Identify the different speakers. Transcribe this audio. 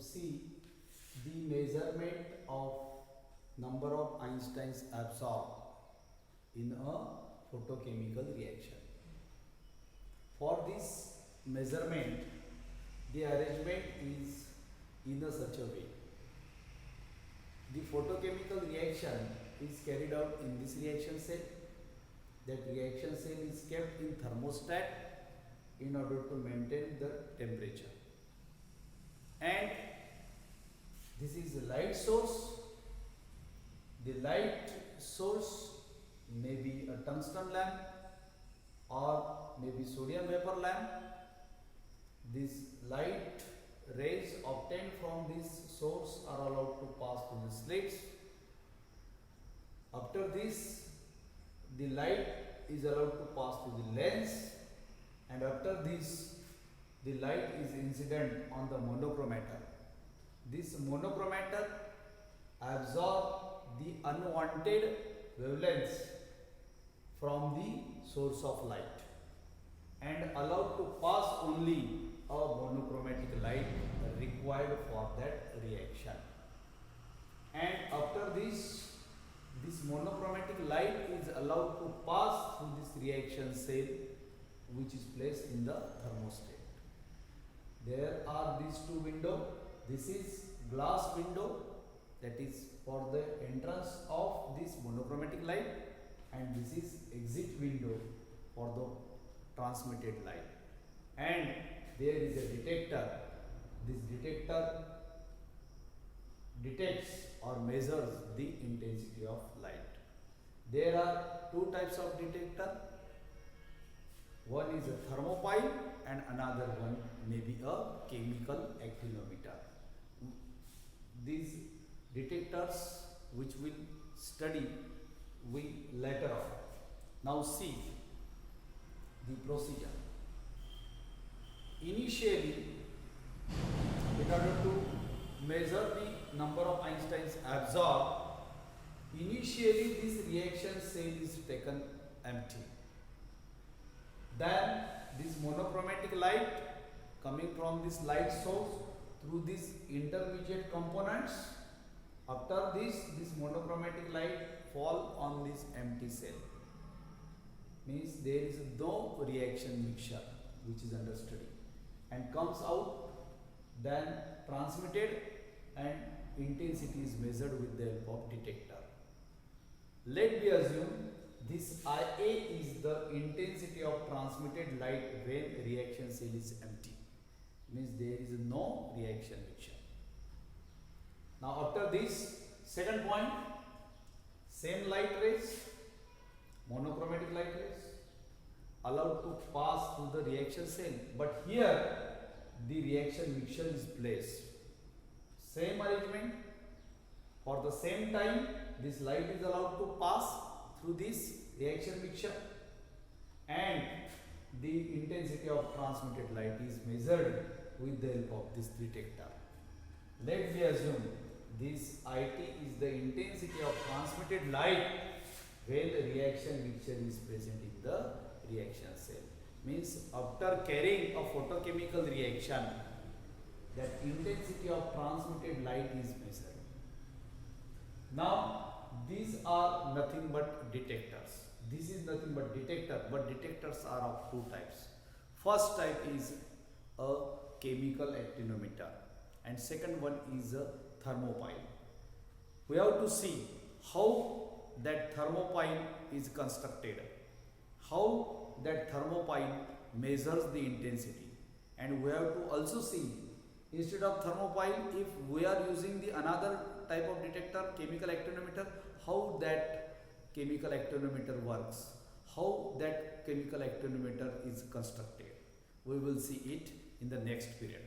Speaker 1: to see the measurement of number of Einsteins absorbed in a photochemical reaction. For this measurement, the arrangement is in such a way. The photochemical reaction is carried out in this reaction cell. That reaction cell is kept in thermostat in order to maintain the temperature. And this is a light source. The light source may be a tungsten lamp or maybe sodium vapor lamp. This light rays obtained from this source are allowed to pass through the slits. After this, the light is allowed to pass through the lens, and after this, the light is incident on the monochromator. This monochromator absorbs the unwanted wavelengths from the source of light and allowed to pass only a monochromatic light required for that reaction. And after this monochromatic light is allowed to pass through this reaction cell, which is placed in the thermostat. There are these two windows. This is glass window, that is for the entrance of this monochromatic light, and this is exit window for the transmitted light. And there is a detector. This detector detects or measures the intensity of light. There are two types of detector. One is a thermopile and another one may be a chemical actinometer. These detectors, which we'll study later on. Now see the procedure. Initially, in order to measure the number of Einsteins absorbed, initially this reaction cell is taken empty. Then this monochromatic light coming from this light source through these intermediate components. After this monochromatic light fall on this empty cell. Means there is no reaction mixture which is under study, and comes out, then transmitted, and intensity is measured with the help of detector. Let me assume this IA is the intensity of transmitted light when reaction cell is empty. Means there is no reaction mixture. Now after this, second point, same light rays, monochromatic light rays, allowed to pass through the reaction cell, but here the reaction mixture is placed. Same arrangement. For the same time, this light is allowed to pass through this reaction mixture, and the intensity of transmitted light is measured with the help of this detector. Let me assume this IT is the intensity of transmitted light when the reaction mixture is present in the reaction cell. Means after carrying a photochemical reaction, that intensity of transmitted light is measured. Now these are nothing but detectors. This is nothing but detector, but detectors are of two types. First type is a chemical actinometer, and second one is a thermopile. We have to see how that thermopile is constructed, how that thermopile measures the intensity, and we have to also see, instead of thermopile, if we are using the another type of detector, chemical actinometer, how that chemical actinometer works, how that chemical actinometer is constructed. We will see it in the next period.